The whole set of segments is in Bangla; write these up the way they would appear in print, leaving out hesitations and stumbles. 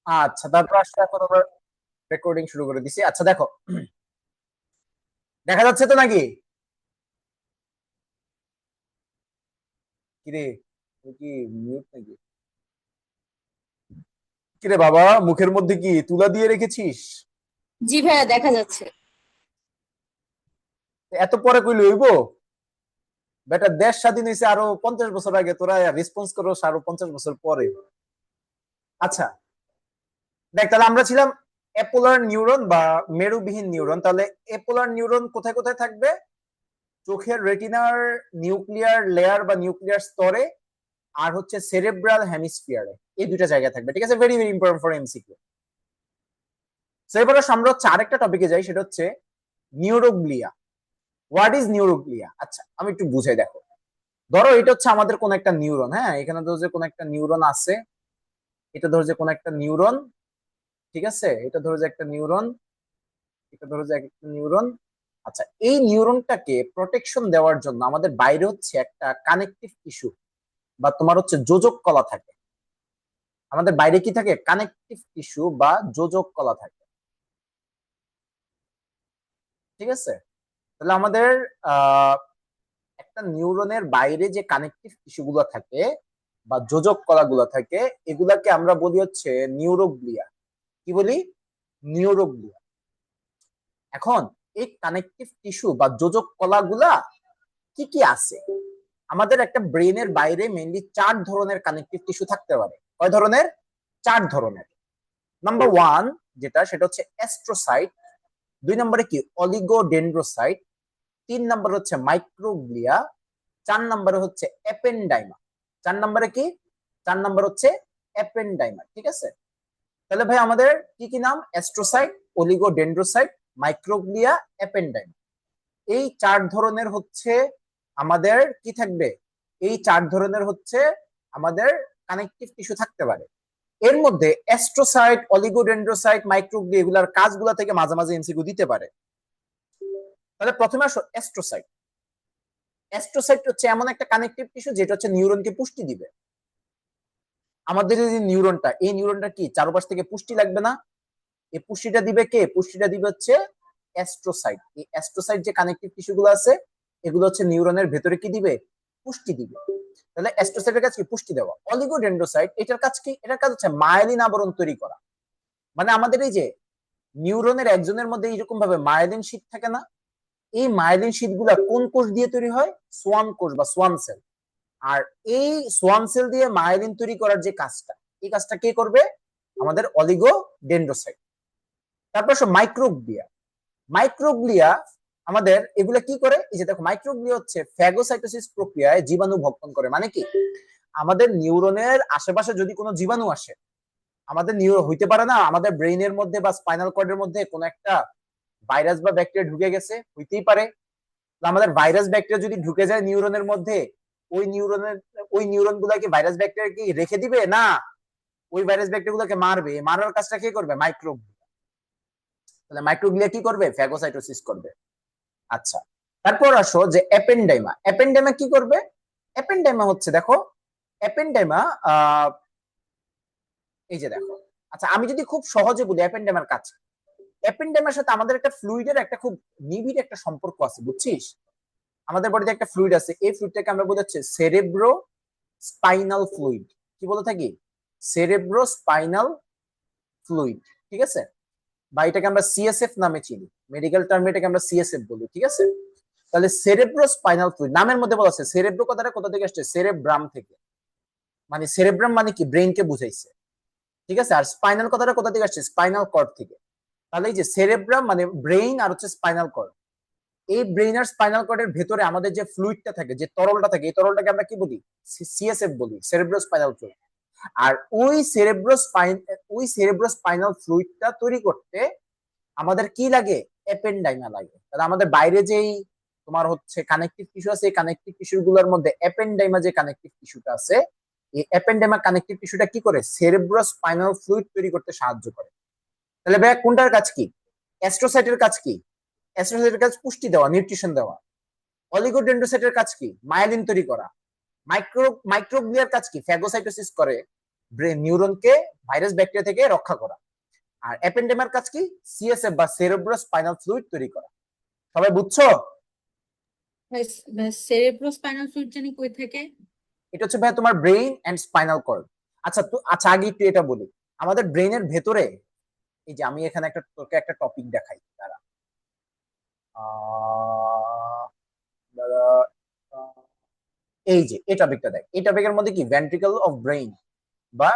আচ্ছা, তারপর আসলে এখন আমরা রেকর্ডিং শুরু করে দিছি। আচ্ছা দেখো, দেখা যাচ্ছে তো নাকি? কিরে, তুই কি মিউট নাকি? কিরে বাবা, মুখের মধ্যে কি তুলা দিয়ে রেখেছিস? জি ভাইয়া, দেখা যাচ্ছে। এত পরে কইলে হইব? বেটা, দেশ স্বাধীন হয়েছে আরো 50 বছর আগে, তোরা রেসপন্স করো আরো 50 বছর পরে। আচ্ছা, দেখ তাহলে আমরা ছিলাম অ্যাপোলার নিউরন বা মেরুবিহীন নিউরন। তাহলে অ্যাপোলার নিউরন কোথায় কোথায় থাকবে? চোখের রেটিনার নিউক্লিয়ার লেয়ার বা নিউক্লিয়ার স্তরে, আর হচ্ছে সেরেব্রাল হেমিস্ফিয়ারে। এই দুইটা জায়গায় থাকবে, ঠিক আছে? Very very important for MCQ. তো এবার আমরা হচ্ছে আরেকটা টপিকে যাই, সেটা হচ্ছে নিউরোগ্লিয়া। What is neuroglia? আচ্ছা, আমি একটু বুঝাই, দেখো। ধরো এটা হচ্ছে আমাদের কোন একটা নিউরন, হ্যাঁ, এখানে ধরো যে কোন একটা নিউরন আছে, এটা ধরো যে কোন একটা নিউরন, ঠিক আছে? এটা ধরো যে একটা নিউরন, এটা ধরো যে একটা নিউরন। আচ্ছা, এই নিউরনটাকে প্রোটেকশন দেওয়ার জন্য আমাদের বাইরে হচ্ছে একটা কানেকটিভ টিস্যু বা তোমার হচ্ছে যোজক কলা থাকে। আমাদের বাইরে কি থাকে? কানেকটিভ টিস্যু বা যোজক কলা থাকে, ঠিক আছে? তাহলে আমাদের আহ একটা নিউরনের বাইরে যে কানেকটিভ টিস্যু গুলো থাকে বা যোজক কলাগুলো থাকে, এগুলাকে আমরা বলি হচ্ছে নিউরোগ্লিয়া। কি বলি? নিউরোগ্লিয়া। এখন এই কানেকটিভ টিস্যু বা যোজক কলাগুলা কি কি আছে? আমাদের একটা ব্রেনের বাইরে মেইনলি 4 ধরনের কানেকটিভ টিস্যু থাকতে পারে। কয় ধরনের? 4 ধরনের। নাম্বার ওয়ান যেটা, সেটা হচ্ছে অ্যাস্ট্রোসাইট। 2 নম্বরে কি? অলিগোডেন্ড্রোসাইট। 3 নম্বর হচ্ছে মাইক্রোগ্লিয়া। 4 নম্বরে হচ্ছে অ্যাপেন্ডাইমা। 4 নম্বরে কি? 4 নম্বর হচ্ছে অ্যাপেন্ডাইমা, ঠিক আছে? তাহলে ভাই আমাদের কি কি নাম? Astrocyte, oligodendrocyte, microglia, ependyma. এই 4 ধরনের হচ্ছে আমাদের কি থাকবে? এই 4 ধরনের হচ্ছে আমাদের কানেকটিভ টিস্যু থাকতে পারে। এর মধ্যে অ্যাস্ট্রোসাইট, অলিগোডেন্ড্রোসাইট, মাইক্রোগ্লিয়া এগুলার কাজগুলা থেকে মাঝে মাঝে এমসিকিউ দিতে পারে। তাহলে প্রথমে আসো অ্যাস্ট্রোসাইট। অ্যাস্ট্রোসাইট হচ্ছে এমন একটা কানেকটিভ টিস্যু যেটা হচ্ছে নিউরনকে পুষ্টি দিবে। আমাদের এই যে নিউরনটা, এই নিউরনটা কি চারপাশ থেকে পুষ্টি লাগবে না? এই পুষ্টিটা দিবে কে? পুষ্টিটা দিবে হচ্ছে অ্যাস্ট্রোসাইট। এই অ্যাস্ট্রোসাইট যে কানেকটিভ টিস্যু গুলো আছে, এগুলো হচ্ছে নিউরনের ভেতরে কি দিবে? পুষ্টি দিবে। তাহলে অ্যাস্ট্রোসাইটের কাজ কি? পুষ্টি দেওয়া। অলিগোডেন্ড্রোসাইট, এটার কাজ কি? এটার কাজ হচ্ছে মায়েলিন আবরণ তৈরি করা। মানে আমাদের এই যে নিউরনের একজনের মধ্যে এইরকম ভাবে মায়েলিন শীট থাকে না? এই মায়েলিন শীট গুলা কোন কোষ দিয়ে তৈরি হয়? সোয়ান কোষ বা সোয়ান সেল। আর এই সোয়ান সেল দিয়ে মায়েলিন তৈরি করার যে কাজটা, এই কাজটা কে করবে? আমাদের অলিগোডেন্ড্রোসাইট। তারপর মাইক্রোগ্লিয়া। মাইক্রোগ্লিয়া আমাদের এগুলা কি করে? এই যে দেখো, মাইক্রোগ্লিয়া হচ্ছে ফ্যাগোসাইটোসিস প্রক্রিয়ায় জীবাণু ভক্ষণ করে। মানে কি? আমাদের নিউরনের আশেপাশে যদি কোনো জীবাণু আসে, আমাদের নিউরো হইতে পারে না আমাদের ব্রেইনের মধ্যে বা স্পাইনাল কর্ডের মধ্যে কোনো একটা ভাইরাস বা ব্যাকটেরিয়া ঢুকে গেছে, হইতেই পারে। আমাদের ভাইরাস ব্যাকটেরিয়া যদি ঢুকে যায় নিউরনের মধ্যে, ওই নিউরনের ওই নিউরন গুলাকে ভাইরাস ব্যাকটেরিয়া কি রেখে দিবে না? ওই ভাইরাস ব্যাকটেরিয়া গুলোকে মারবে। মারার কাজটা কে করবে? মাইক্রোগ্লিয়া। তাহলে মাইক্রোগ্লিয়া কি করবে? ফ্যাগোসাইটোসিস করবে। আচ্ছা, তারপর আসো যে অ্যাপেন্ডাইমা। অ্যাপেন্ডাইমা কি করবে? অ্যাপেন্ডাইমা হচ্ছে দেখো, অ্যাপেন্ডাইমা এই যে দেখো। আচ্ছা, আমি যদি খুব সহজে বলি অ্যাপেন্ডাইমার কাজ, অ্যাপেন্ডাইমার সাথে আমাদের একটা ফ্লুইডের একটা খুব নিবিড় একটা সম্পর্ক আছে, বুঝছিস? আমাদের বডিতে একটা ফ্লুইড আছে, এই ফ্লুইডটাকে আমরা বলি হচ্ছে সেরেব্রো স্পাইনাল ফ্লুইড। কি বলে থাকি? সেরেব্রো স্পাইনাল ফ্লুইড, ঠিক আছে? বা এটাকে আমরা সিএসএফ নামে চিনি। মেডিকেল টার্মে এটাকে আমরা সিএসএফ বলি, ঠিক আছে? তাহলে সেরেব্রো স্পাইনাল ফ্লুইড নামের মধ্যে বলা আছে, সেরেব্রো কথাটা কোথা থেকে আসছে? সেরেব্রাম থেকে। মানে সেরেব্রাম মানে কি? ব্রেইনকে বুঝাইছে, ঠিক আছে? আর স্পাইনাল কথাটা কোথা থেকে আসছে? স্পাইনাল কর্ড থেকে। তাহলে এই যে সেরেব্রাম মানে ব্রেইন, আর হচ্ছে স্পাইনাল কর্ড। এই ব্রেইন আর স্পাইনাল কর্ডের ভেতরে আমাদের যে ফ্লুইডটা থাকে, যে তরলটা থাকে, এই তরলটাকে আমরা কি বলি? সিএসএফ বলি, সেরেব্রো স্পাইনাল ফ্লুইড। আর ওই সেরেব্রো স্পাইনাল ফ্লুইডটা তৈরি করতে আমাদের কি লাগে? অ্যাপেন্ডাইমা লাগে। তাহলে আমাদের বাইরে যেই তোমার হচ্ছে কানেকটিভ টিস্যু আছে, এই কানেকটিভ টিস্যু গুলোর মধ্যে অ্যাপেন্ডাইমা যে কানেকটিভ টিস্যুটা আছে, এই অ্যাপেন্ডাইমা কানেকটিভ টিস্যুটা কি করে? সেরেব্রো স্পাইনাল ফ্লুইড তৈরি করতে সাহায্য করে। তাহলে ভাই কোনটার কাজ কি? অ্যাস্ট্রোসাইটের কাজ কি? অ্যাস্ট্রোসাইটের কাজ পুষ্টি দেওয়া, নিউট্রিশন দেওয়া। অলিগোডেন্ড্রোসাইটের কাজ কি? মায়ালিন তৈরি করা। মাইক্রোগ্লিয়ার কাজ কি? ফ্যাগোসাইটোসিস করে। নিউরনকে ভাইরাস ব্যাকটেরিয়া থেকে রক্ষা করা। আর অ্যাপেন্ডেমের কাজ কি? সিএসএফ বা সেরেব্রো স্পাইনাল ফ্লুইড তৈরি করা। সবাই বুঝছো? সেরেব্রো স্পাইনাল ফ্লুইড জানি কই থাকে? এটা হচ্ছে ভাই তোমার ব্রেইন এন্ড স্পাইনাল কর্ড। আচ্ছা আচ্ছা, আগে একটু এটা বলি, আমাদের ব্রেইনের ভেতরে, এই যে আমি এখানে তোকে একটা টপিক দেখাই, দাঁড়া। দাঁড়া, এই যে এই টপিকটা দেখ, এই টপিকের মধ্যে কি ভেন্ট্রিকল অফ ব্রেইন বা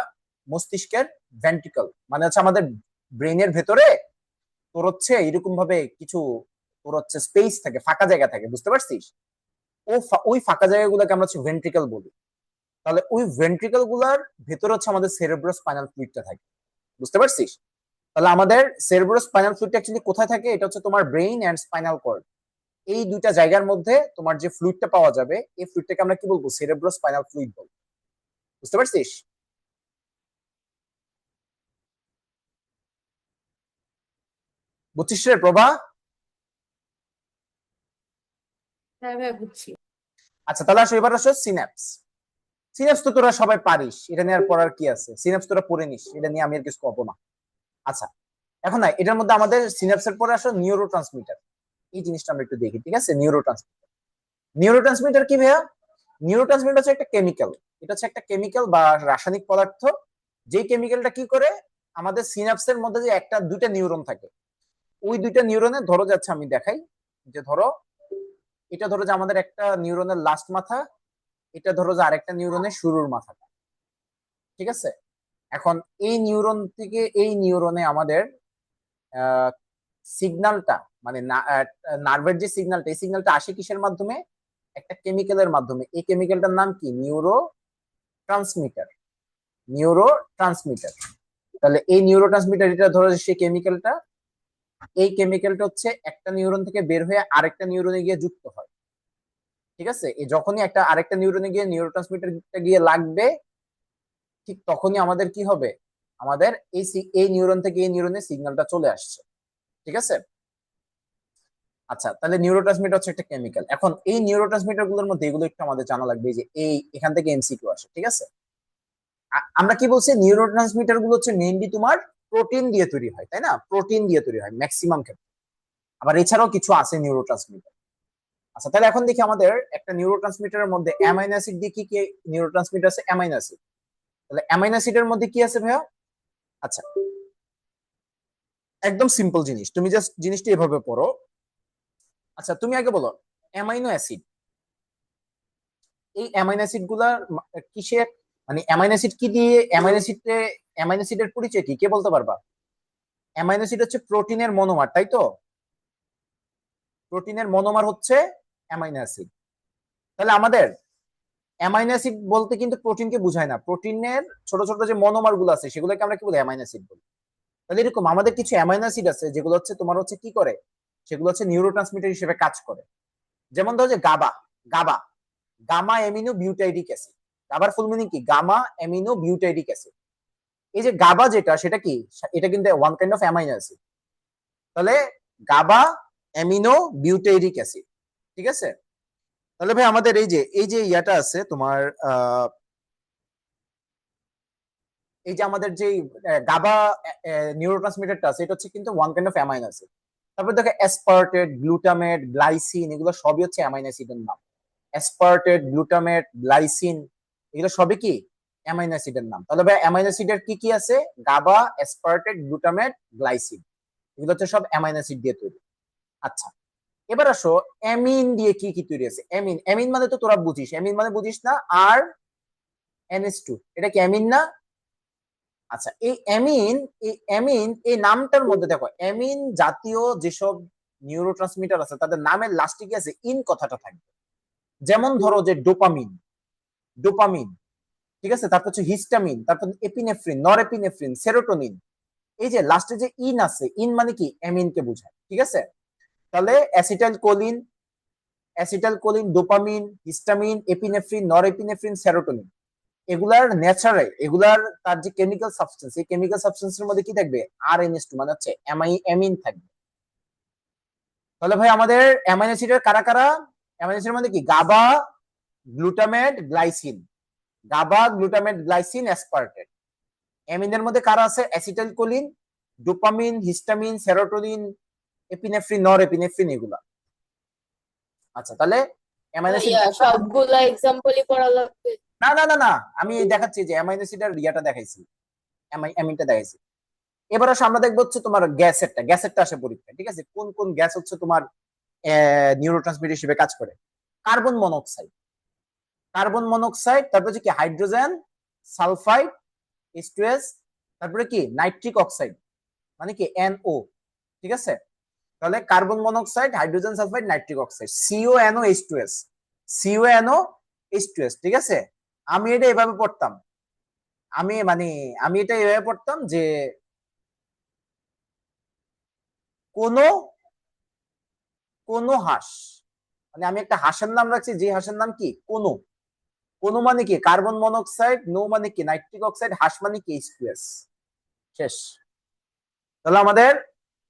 মস্তিষ্কের ভেন্ট্রিকল মানে হচ্ছে আমাদের ব্রেইনের ভেতরে তোর হচ্ছে এরকম ভাবে কিছু তোর হচ্ছে স্পেস থাকে, ফাঁকা জায়গা থাকে, বুঝতে পারছিস? ওই ফাঁকা জায়গাগুলোকে আমরা হচ্ছে ভেন্ট্রিকল বলি। তাহলে ওই ভেন্ট্রিকল গুলার ভেতরে হচ্ছে আমাদের সেরেব্রো স্পাইনাল ফ্লুইডটা থাকে, বুঝতে পারছিস? তাহলে আমাদের সেরেব্রো স্পাইনাল ফ্লুইডটা অ্যাকচুয়ালি কোথায় থাকে? এটা হচ্ছে তোমার ব্রেইন এন্ড স্পাইনাল কর্ড, এই দুইটা জায়গার মধ্যে তোমার যে ফ্লুইডটা পাওয়া যাবে, এই ফ্লুইডটাকে আমরা কি বলবো? সেরেব্রো স্পাইনাল ফ্লুইড বলবো, বুঝতে পারছিস? বুঝছিস রে প্রভা? হ্যাঁ ভাই বুঝছি। আচ্ছা তাহলে আসো, এবার আসো সিন্যাপস। সিনাপস তো তোরা সবাই পারিস, এটা নিয়ে আর পড়ার কি আছে? সিনাপস তোরা পড়ে নিস, এটা নিয়ে আমি আর কিছু কব না। আচ্ছা, এখন না এটার মধ্যে আমাদের সিনাপসের পরে আসো নিউরো ট্রান্সমিটার। এই জিনিসটা আমরা একটু দেখি, ঠিক আছে? নিউরো ট্রান্সমিটার, নিউরো ট্রান্সমিটার কি ভাইয়া? নিউরো ট্রান্সমিটার হচ্ছে একটা কেমিক্যাল, এটা হচ্ছে একটা কেমিক্যাল বা রাসায়নিক পদার্থ, যে কেমিক্যালটা কি করে আমাদের সিনাপসের মধ্যে যে একটা দুইটা নিউরন থাকে, ওই দুইটা নিউরনে ধরো যাচ্ছে, আমি দেখাই, যে ধরো এটা ধরো যে আমাদের একটা নিউরনের লাস্ট মাথা, এটা ধরো যে আরেকটা নিউরনের শুরুর মাথাটা, ঠিক আছে? এখন এই নিউরন থেকে এই নিউরনে আমাদের সিগন্যালটা মানে নার্ভের যে সিগন্যালটা, এই সিগন্যালটা আসে কিসের মাধ্যমে? একটা কেমিক্যালের মাধ্যমে। এই কেমিক্যালটার নাম কি? Neuro transmitter, neuro transmitter. তাহলে এই নিউরো ট্রান্সমিটার, এটা ধরো সেই কেমিক্যালটা, এই কেমিক্যালটা হচ্ছে একটা নিউরন থেকে বের হয়ে আরেকটা নিউরনে গিয়ে যুক্ত হয়, ঠিক আছে? এই যখনই একটা আরেকটা নিউরনে গিয়ে নিউরো ট্রান্সমিটারটা গিয়ে লাগবে, ঠিক তখনই আমাদের কি হবে? আমাদের এই নিউরন থেকে এই নিউরনে সিগন্যালটা চলে আসছে, ঠিক আছে? আচ্ছা, তাহলে নিউরোট্রান্সমিটার হচ্ছে একটা কেমিক্যাল। এখন এই নিউরোট্রান্সমিটার গুলোর মধ্যে এগুলো একটু আমাদের জানা লাগবে, যে এই এখান থেকে এমসিকিউ আসে, ঠিক আছে? আমরা কি বলছি? নিউরোট্রান্সমিটার গুলো হচ্ছে মেইনলি তোমার প্রোটিন দিয়ে তৈরি হয়, তাই না? প্রোটিন দিয়ে তৈরি হয় ম্যাক্সিমাম ক্ষেত্রে, আবার এছাড়াও কিছু আছে নিউরোট্রান্সমিটার। আচ্ছা, তাহলে এখন দেখি আমাদের একটা নিউরোট্রান্সমিটারের মধ্যে অ্যামাইনো অ্যাসিড দিয়ে কি কি নিউরোট্রান্সমিটার আছে? Amino acid. তাহলে অ্যামাইনো অ্যাসিডের মধ্যে কি আছে ভাইয়া? আচ্ছা, একদম সিম্পল জিনিস, তুমি জাস্ট জিনিসটা এভাবে পড়ো। আচ্ছা তুমি আগে বলো, অ্যামাইনো অ্যাসিড, এই অ্যামাইনো অ্যাসিড গুলা কিসের, মানে অ্যামাইনো অ্যাসিড কি দিয়ে, অ্যামাইনো অ্যাসিডের পরিচয় কি, কে বলতে পারবা? অ্যামাইনো অ্যাসিড হচ্ছে প্রোটিনের মনোমার, তাই তো? প্রোটিনের মনোমার হচ্ছে অ্যামাইনো অ্যাসিড। তাহলে আমাদের অ্যামাইনো অ্যাসিড বলতে কিন্তু প্রোটিনকে বোঝায় না, প্রোটিনের ছোট ছোট যে মনোমার গুলো আছে সেগুলোকে আমরা কি বলি? অ্যামাইনো অ্যাসিড বলি। তাহলে এরকম আমাদের কিছু অ্যামাইনো অ্যাসিড আছে যেগুলো হচ্ছে তোমার হচ্ছে কি করে, সেগুলো হচ্ছে নিউরোট্রান্সমিটার হিসেবে কাজ করে। যেমন ধরো যে GABA, GABA gamma amino butyric acid. গাবার ফুল মিনিং কি? Gamma amino butyric acid. এই যে গাবা যেটা, সেটা কি? এটা কিন্তু one kind of amino acid. তাহলে গাবা অ্যামিনো বিউটাইরিক অ্যাসিড, ঠিক আছে? তাহলে ভাই আমাদের এই যে ইয়াটা আছে তোমার, এই যে আমাদের যে গাবা নিউরোট্রান্সমিটারটা আছে, এটা হচ্ছে কিন্তু one kind of amino acid. তারপর দেখো অ্যাসপার্টেট, গ্লুটামেট, গ্লাইসিন, এগুলো সবই হচ্ছে অ্যামাইনো অ্যাসিডের নাম। অ্যাসপার্টেট, গ্লুটামেট, গ্লাইসিন, এগুলো সবই কি? অ্যামাইনো অ্যাসিডের নাম। তাহলে ভাই অ্যামাইনো অ্যাসিডের কি কি আছে? গাবা, অ্যাসপার্টেট, গ্লুটামেট, গ্লাইসিন, এগুলো হচ্ছে সব অ্যামাইনো অ্যাসিড দিয়ে তৈরি। আচ্ছা, এবার আসো অ্যামিন দিয়ে কি কি তৈরি আছে? অ্যামিন, অ্যামিন মানে তো তোরা বুঝিস, অ্যামিন মানে বুঝিস না? আর NH2, এটা কি অ্যামিন না? আচ্ছা, এই অ্যামিন এই নামটার মধ্যে দেখো, অ্যামিন জাতীয় যেসব নিউরোট্রান্সমিটার আছে তাদের নামের লাস্টে কি আছে? ইন কথাটা থাকবে। যেমন ধরো যে ডোপামিন, ডোপামিন, ঠিক আছে? তারপর হচ্ছে হিস্টামিন, তারপর এপিনেফ্রিন, নরএপিনেফ্রিন, সেরোটোনিন। এই যে লাস্টে যে ইন আছে, ইন মানে কি? অ্যামিনকে বোঝায়, ঠিক আছে? তাহলে acetylcholine, dopamine, histamine, epinephrine, norepinephrine, serotonin, এগুলার নেচারে, এগুলার তার যে কেমিক্যাল সাবস্টেন্স, এই কেমিক্যাল সাবস্টেন্সের মধ্যে কি থাকবে? RNH2 মানে হচ্ছে অ্যামিন থাকবে। তাহলে ভাই আমাদের অ্যামাইনো অ্যাসিডের কারা কারা? অ্যামাইনো অ্যাসিডের মধ্যে কি? GABA, glutamate, glycine, GABA, glutamate, glycine, aspartate. অ্যামিনের মধ্যে কারা আছে? Acetylcholine, dopamine, histamine, serotonin, epinephrine, norepinephrine, এগুলা। আচ্ছা, তাহলে অ্যামাইনো অ্যাসিড, ভাইয়া সবগুলা এক্সাম্পলই পড়া লাগবে? না না না না, আমি দেখাচ্ছি যে অ্যামাইনো অ্যাসিড আর রিয়াটা দেখাইছি, অ্যামিনটা দেখাইছি। এবার আসো আমরা দেখবো হচ্ছে তোমার গ্যাসেরটা আসে পরীক্ষায়, ঠিক আছে? কোন কোন গ্যাস হচ্ছে তোমার নিউরোট্রান্সমিটার হিসেবে কাজ করে? কার্বন মনোক্সাইড, তারপরে হচ্ছে কি হাইড্রোজেন সালফাইড H2S, তারপরে কি নাইট্রিক অক্সাইড মানে কি NO, ঠিক আছে? তাহলে carbon monoxide, hydrogen sulphide, nitric oxide, CONO H2S, ঠিক আছে? আমি এটা এভাবে পড়তাম, আমি এটা এভাবে পড়তাম যে কোন কোন হাঁস, মানে আমি একটা হাঁসের নাম রাখছি, যে হাঁসের নাম কি কোন, মানে কি কার্বন মনোক্সাইড, নো মানে কি নাইট্রিক অক্সাইড, হাঁস মানে কি H2S, শেষ। তাহলে আমাদের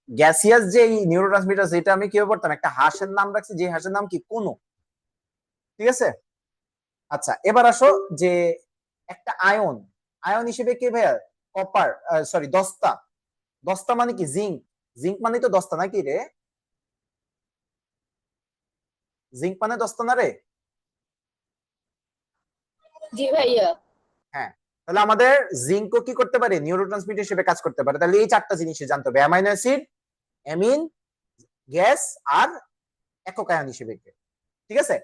গ্যাসিয়াস যে নিউরোট্রান্সমিটার, এটা আমি কিভাবে পড়তাম? একটা হাঁসের নাম রাখছি, যে হাঁসের নাম কি কোন, ঠিক আছে? আচ্ছা, এবার আসো যে একটা আয়ন হিসেবে কি ভাইয়া? কপার, সরি দস্তা, মানে কি জিঙ্ক মানে তো দস্তা নাকি রে? জিঙ্ক মানে দস্তা না রে? জি ভাইয়া। হ্যাঁ, তাহলে আমাদের জিঙ্কও কি করতে পারে? নিউরোট্রান্সমিটার হিসেবে কাজ করতে পারে। তাহলে এই চারটা জিনিসই জানতে হবে, অ্যামাইনো অ্যাসিড, অ্যামিন, গ্যাস আর একক আয়ন হিসেবে, ঠিক আছে?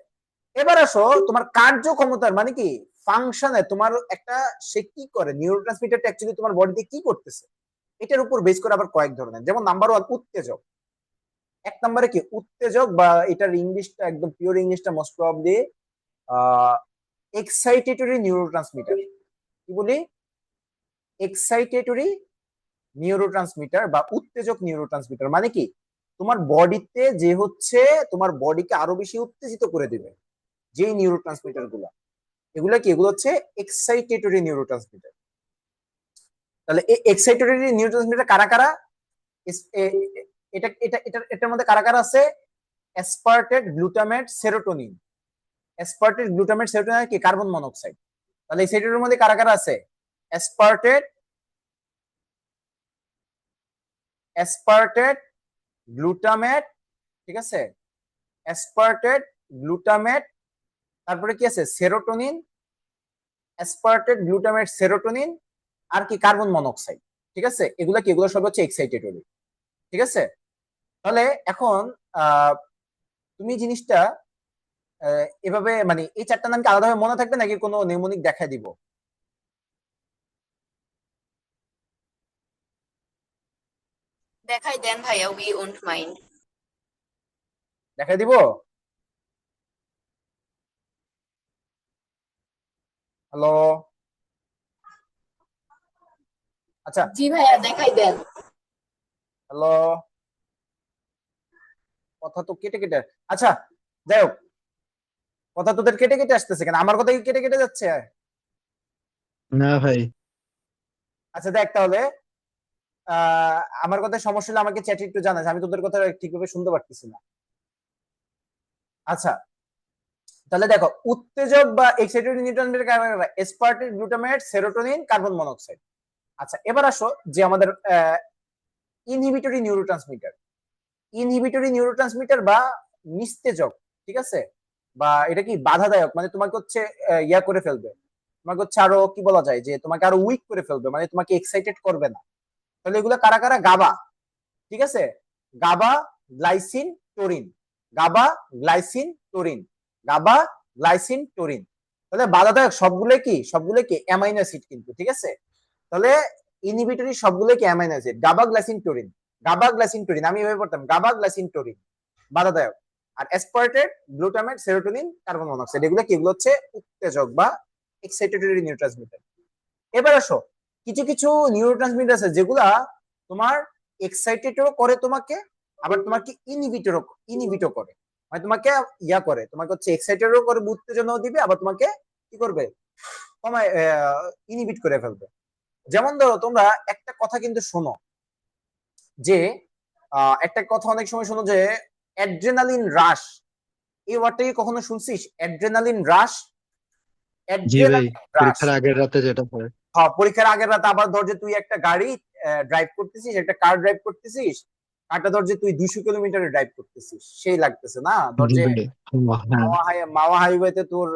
এবার আসো তোমার কার্যক্ষমতার মানে কি ফাংশনে, তোমার একটা সে কি করে, নিউরোট্রান্সমিটারটা অ্যাকচুয়ালি তোমার বডিতে কি করতেছে, এটার উপর বেস করে আবার কয়েক ধরনের। যেমন নাম্বার 1 উত্তেজক, এক নম্বরে কি উত্তেজক, বা এটার ইংলিশটা একদম পিওর ইংলিশটা মোস্ট প্রবাবলি এক্সাইটেটরি নিউরোট্রান্সমিটার। কি বলি? এক্সাইটেটরি নিউরোট্রান্সমিটার বা উত্তেজক নিউরোট্রান্সমিটার, মানে কি তোমার বডিতে যে হচ্ছে তোমার বডিকে আরো বেশি উত্তেজিত করে দিবে যে নিউরোট্রান্সমিটার গুলা, এগুলো হচ্ছে এক্সাইটেটরি নিউরোট্রান্সমিটার। তাহলে এই এক্সাইটেটরি নিউরোট্রান্সমিটার কারা কারা? এটার মধ্যে কারা কারা আছে? Aspartate, glutamate, serotonin. Aspartate, glutamate, serotonin কি কার্বন মনোক্সাইড। তাহলে এই সেটের মধ্যে কারা কারা আছে? অ্যাসপার্টেট, গ্লুটামেট, ঠিক আছে? অ্যাসপার্টেট, গ্লুটামেট, তারপরে কি আছে? সেরোটোনিন, অ্যাসপার্টেট, গ্লুটামেট, সেরোটোনিন, আর কি কার্বন মনোক্সাইড, ঠিক আছে? এগুলো সব হচ্ছে এক্সাইটেটরি, ঠিক আছে? তাহলে এখন তুমি জিনিসটা এভাবে মানে এই চারটা নাম কি আলাদাভাবে মনে থাকবে নাকি কোনো নিউমোনিক দেখা দিব? দেখাই দেন ভাইয়া, উই ওন্ট মাইন্ড। দেখা দিব? হ্যালো, আচ্ছা, জি ভাইয়া দেখাই দেন। হ্যালো, কথা তো কেটে কেটে, আচ্ছা যাই হোক, কথা তোদের কেটে কেটে আসতেছে কেন? আমার কথা কি কেটে কেটে যাচ্ছে? না ভাই। আচ্ছা দেখ তাহলে, আমার কথা সমস্যা হলে আমাকে চ্যাটে একটু জানাস, আমি তোদের কথা ঠিকভাবে শুনতে পারতেছি না। আচ্ছা, তাহলে দেখো উত্তেজক বা এক্সাইটেটরি নিউরোট্রান্সমিটার কারা? Aspartate, glutamate, serotonin, carbon monoxide. আচ্ছা, এবার আসো যে আমাদের ইনহিবিটরি নিউরোট্রান্সমিটার, বা নিস্তেজক, ঠিক আছে? বা এটা কি বাধাদায়ক, মানে তোমাকে হচ্ছে ইয়া করে ফেলবে, তোমাকে হচ্ছে আরো কি বলা যায়, যে তোমাকে আরো উইক করে ফেলবে, মানে তোমাকে এক্সাইটেড করবে না। তাহলে এগুলো কারা কারা? গাবা, ঠিক আছে? গাবা, glycine, taurine, GABA, glycine, taurine, GABA, glycine, টোরিন। তাহলে বাধাদায়ক সবগুলো কি অ্যামাইনো অ্যাসিড কিন্তু, ঠিক আছে? তাহলে ইনহিবিটরি সবগুলো কি amino acid, GABA, glycine, taurine, GABA, glycine, taurine, আমি এভাবে পড়তাম গাবা, গ্লাইসিন, টোরিন বাধাদায়ক। আর aspartate, glutamate, serotonin, carbon monoxide, এগুলো হচ্ছে উত্তেজক বা এক্সাইটেটরি নিউরোট্রান্সমিটার। এবার আসো কিছু কিছু নিউরোট্রান্সমিটার আছে যেগুলা তোমার এক্সাইটেটও করে তোমাকে, আবার তোমাকে ইনহিবিটও করে, মানে তোমাকে ইয়া করে, তোমাকে হচ্ছে এক্সাইটেডও করে, উত্তেজনাও দিবে, আবার তোমাকে কি করবে, কমায় ইনহিবিট করে ফেলবে। যেমন ধরো তোমরা একটা কথা কিন্তু শোনো, যে একটা কথা অনেক সময় শোনো যে অ্যাড্রেনালিন রাশ, এই ওয়ার্ডটা কি কখনো শুনছিস? অ্যাড্রেনালিন রাশ, জি ভাই, অ্যাড্রেনালিন রাশ, পরীক্ষার আগের রাতে যেটা হয়। হ্যাঁ, পরীক্ষার আগের রাতে আবার ধর যে তুই একটা গাড়ি ড্রাইভ করতেছিস, একটা কার ড্রাইভ করতেছিস, কারটা ধর যে তুই 200 কিলোমিটারে ড্রাইভ করতেছিস, সেই লাগতেছে না? ধর যে ডিবেটে হ্যাঁ। মাওয়া হাইওয়েতে তোর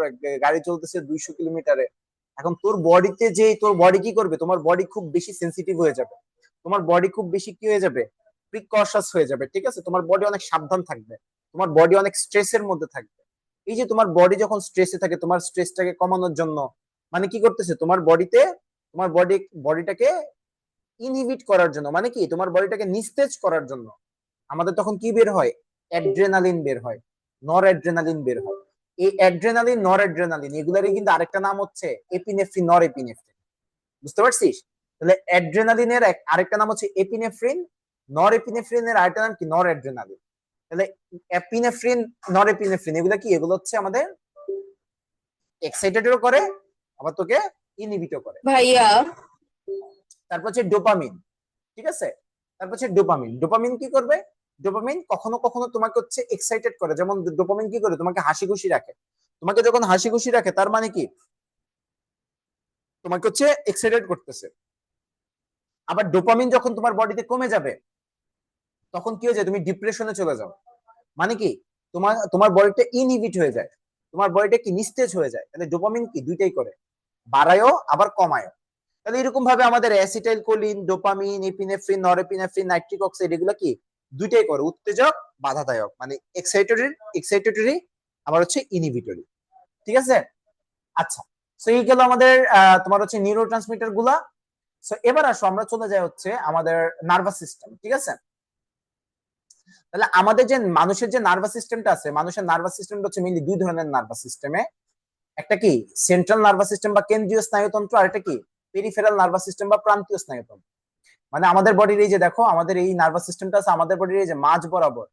গাড়ি চলতেছে 200 কিলোমিটারে। এখন তোর বডি কি করবে? তোমার বডি খুব বেশি সেন্সিটিভ হয়ে যাবে, তোমার বডি খুব বেশি কি হয়ে যাবে, প্রিকশাস হয়ে যাবে, ঠিক আছে? তোমার বডি অনেক সাবধান থাকবে, তোমার বডি অনেক স্ট্রেসের মধ্যে থাকবে। এই যে তোমার বডি যখন স্ট্রেসে থাকে, তোমার স্ট্রেসটাকে কমানোর জন্য মানে কি করতেছে, তোমার বডিটাকে ইনহিবিট করার জন্য, মানে কি তোমার বডিটাকে নিস্তেজ করার জন্য আমাদের তখন কি বের হয়? অ্যাড্রেনালিন বের হয়, নর অ্যাড্রেনালিন বের হয়। এই অ্যাড্রেনালিন, নর অ্যাড্রেনালিন এগুলারই কিন্তু আরেকটা নাম হচ্ছে এপিনেফ্রিন, নর এপিনেফ্রিন। বুঝতে পারছিস? তাহলে অ্যাড্রেনালিনের আরেকটা নাম হচ্ছে এপিনেফ্রিন, নর এপিনেফ্রিনের আরেকটা নাম কি? নর অ্যাড্রেনালিন। তাহলে এপিনেফ্রিন, নর এপিনেফ্রিন এগুলো কি? এগুলো হচ্ছে আমাদের এক্সাইটেডও করে, আবার তোকে ইনহিবিটও করে। ভাইয়া তারপর হচ্ছে ডোপামিন, ঠিক আছে? তারপর হচ্ছে ডোপামিন। ডোপামিন কি করবে? ডোপামিন কখনো কখনো তোমাকে হচ্ছে এক্সাইটেড করে। যেমন ডোপামিন কি করে? তোমাকে হাসি খুশি রাখে। তোমাকে যখন হাসি খুশি রাখে তার মানে কি? তোমাকে হচ্ছে এক্সাইটেড করতেছে। আবার ডোপামিন যখন তোমার বডিতে কমে যাবে তখন কি হয়ে যায়? তুমি ডিপ্রেশনে চলে যাও। মানে কি? তোমার বডিটা ইনহিবিট হয়ে যায়, তোমার বডিটা কি নিস্তেজ হয়ে যায়। তাহলে ডোপামিন কি দুইটাই করে, বাড়ায়ও আবার কমায়ও। তাহলে এরকম ভাবে আমাদের acetylcholine, dopamine, epinephrine, norepinephrine, nitric oxide এগুলো কি দুইটাই করে, উত্তেজক বাধাদায়ক, মানে এক্সাইটেটরি আবার হচ্ছে ইনহিবিটরি, ঠিক আছে? আচ্ছা, সো এই গেল আমাদের তোমার হচ্ছে নিউরো ট্রান্সমিটার গুলা। সো এবার আসো আমরা চলে যাই হচ্ছে আমাদের নার্ভাস সিস্টেম, ঠিক আছে? তাহলে আমাদের যে মানুষের যে নার্ভাস সিস্টেমটা আছে, মানুষের নার্ভাস সিস্টেমটা হচ্ছে মেইনলি দুই ধরনের নার্ভাস সিস্টেমে। একটা কি সেন্ট্রাল নার্ভাস সিস্টেম বা কেন্দ্রীয় স্নায়ুতন্ত্র, আর একটা কি পেরিফেরাল নার্ভাস সিস্টেম বা প্রান্তীয় স্নায়ুতন্ত্র। মানে আমাদের বডির এই যে দেখো, আমাদের এই নার্ভাস সিস্টেমটা আছে আমাদের বডির এই যে মাঝ বরাবর,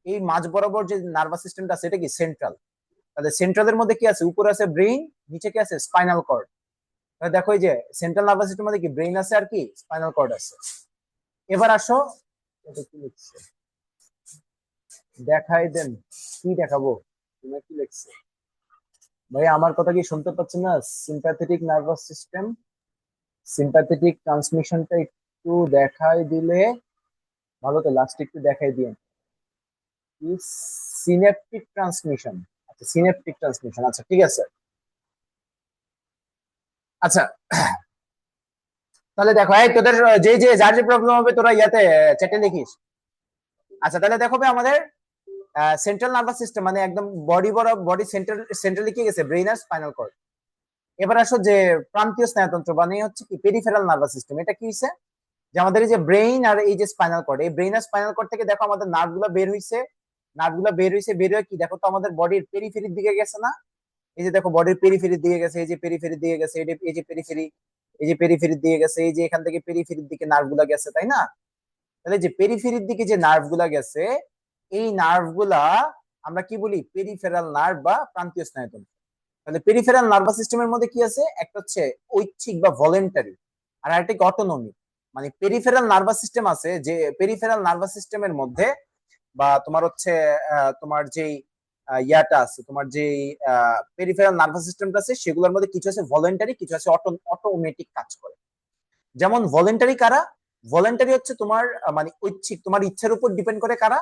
এই মাঝ বরাবর যে নার্ভাস সিস্টেমটা আছে এটা কি সেন্ট্রাল। তাহলে সেন্ট্রালের মধ্যে কি আছে? উপরে আছে ব্রেইন, নিচে কি আছে? Spinal cord. তাহলে দেখো এই যে সেন্ট্রাল নার্ভাস সিস্টেমের মধ্যে কি ব্রেইন আছে আর কি স্পাইনাল কর্ড আছে। এবার আসো, এটা কি লিখছে দেখাই দেন, কি দেখাবো? তুমি কি লিখছে ভাই? আমার কথা কি শুনতে পাচ্ছেন না? সিম্প্যাথেটিক নার্ভাস সিস্টেম, সিম্প্যাথেটিক ট্রান্সমিশনটা একটু দেখাই দিলে ভালো তো, লাস্ট একটু দেখাই দিন। সিনেপটিক ট্রান্সমিশন, আচ্ছা সিনেপটিক ট্রান্সমিশন, আচ্ছা ঠিক আছে। আচ্ছা, তাহলে দেখো এই তোদের যার যে প্রবলেম হবে তোরা ইয়াতে চ্যাটে লিখিস। আচ্ছা তাহলে দেখো ভাই, আমাদের সেন্ট্রাল নার্ভাস সিস্টেম মানে একদম বডি সেন্ট্রালি কি গেছে? ব্রেইন আর স্পাইনাল কর্ড। এবার আসো যে প্রান্তীয় স্নায়ুতন্ত্র মানে হচ্ছে কি পেরিফেরাল নার্ভাস সিস্টেম। এটা কি হইছে? যে আমাদের এই যে ব্রেইন আর এই যে স্পাইনাল কর্ড, এই ব্রেইন আর স্পাইনাল কর্ড থেকে দেখো আমাদের নার্ভগুলো বের হইছে, বের হয়ে কি দেখো তো আমাদের বডির পেরিফেরির দিকে গেছে না? এই যে দেখো বডির পেরিফেরির দিকে গেছে, এই যে পেরিফেরির দিকে গেছে, এই যে পেরিফেরি, এই যে পেরিফেরির দিকে গেছে, এই যে এখান থেকে পেরিফেরির দিকে নার্ভগুলা গেছে, তাই না? তাহলে যে পেরিফেরির দিকে যে নার্ভগুলা গেছে, এই নার্ভগুলা আমরা কি বলি? পেরিফেরাল নার্ভ বা প্রান্তীয় স্নায়ুতন্ত্র। তাহলে পেরিফেরাল নার্ভাস সিস্টেমের মধ্যে কি আছে? একটা হচ্ছে ঐচ্ছিক বা ভলেন্টারি, আর আরেকটা কি অটোনমিক। মানে পেরিফেরাল নার্ভাস সিস্টেম আছে, যে পেরিফেরাল নার্ভাস সিস্টেমের মধ্যে বা তোমার হচ্ছে তোমার যেই ইয়াটা আছে, তোমার যেই পেরিফেরাল নার্ভাস সিস্টেমটা আছে সেগুলোর মধ্যে কিছু আছে ভলেন্টারি, কিছু আছে অটোমেটিক কাজ করে। যেমন ভলেন্টারি কারা? ভলেন্টারি হচ্ছে তোমার মানে ঐচ্ছিক, তোমার ইচ্ছার উপর ডিপেন্ড করে কারা?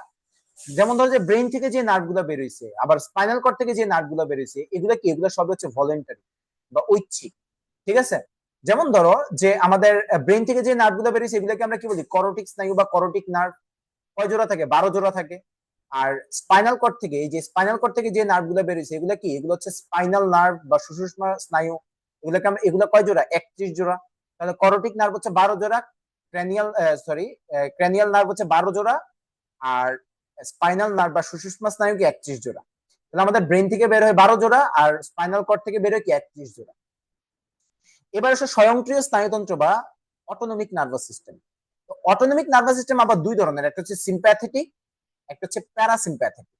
যেমন ধরো যে ব্রেইন থেকে যে নার্ভগুলো বের হইছে, আবার স্পাইনাল কর্ড থেকে যে নার্ভগুলো বের হইছে, এগুলো কি? এগুলো সব হচ্ছে ভলেন্টারি বা ঐচ্ছিক, ঠিক আছে? যেমন ধরো যে আমাদের ব্রেইন থেকে যে নার্ভগুলো বের হইছে এগুলোকে আমরা কি বলি? করোটিক স্নায়ু বা করোটিক নার্ভ। কয় জোড়া থাকে? 12 জোড়া থাকে। আর স্পাইনাল কর্ড থেকে, এই যে স্পাইনাল কর্ড থেকে যে নার্ভগুলো বের হইছে এগুলো কি? এগুলো হচ্ছে স্পাইনাল নার্ভ বা সুষুম্না স্নায়ু। এগুলোকে আমরা, এগুলো কয় জোড়া? 31 জোড়া। তাহলে করোটিক নার্ভ হচ্ছে 12 জোড়া, ক্র্যানিয়াল নার্ভ হচ্ছে 12 জোড়া, আর স্পাইনাল নার্ভ বা সুষুম্না স্নায়ু কি 31 জোড়া। তাহলে আমাদের ব্রেন থেকে বের হয় 12 জোড়া, আর স্পাইনাল কর্ড থেকে বের হয় কি 31 জোড়া। এবার আসলে স্বয়ংক্রিয় স্নায়ুতন্ত্র বা autonomic nervous system. Autonomic nervous system আবার দুই ধরনের, একটা হচ্ছে সিম্প্যাথেটিক, একটা হচ্ছে প্যারাসিম্প্যাথেটিক।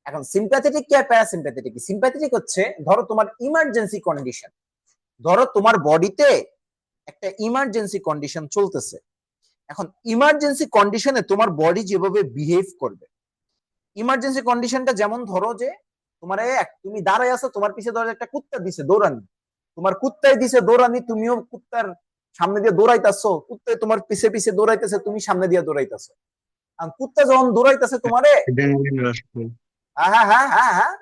এখন সিম্প্যাথেটিক কি আর প্যারাসিম্প্যাথেটিক কি? সিম্প্যাথেটিক হচ্ছে ধরো তোমার ইমার্জেন্সি কন্ডিশন, ধরো তোমার বডিতে একটা ইমার্জেন্সি কন্ডিশন চলতেছে। এখন ইমার্জেন্সি কন্ডিশনে তোমার বডি যেভাবে বিহেভ করবে, ইমার্জেন্সি কন্ডিশনটা যেমন ধরো যে তুমি দাঁড়ায় আছো, তোমার পিছে ধরো একটা কুত্তা দিছে দৌড়ানি, তোমার কুত্তায় দিছে দৌড়ানি, তুমিও কুত্তার সামনে দিয়ে দৌড়াইতেছো, কুত্তায় তোমার পিছে পিছে দৌড়াইতেছে, তুমি সামনে দিয়ে দৌড়াইতেছো। আর কুত্তা যখন দৌড়াইতেছে তোমারে, অ্যাড্রেনালিন রাশ ভাই। হ্যাঁ হ্যাঁ হ্যাঁ হ্যাঁ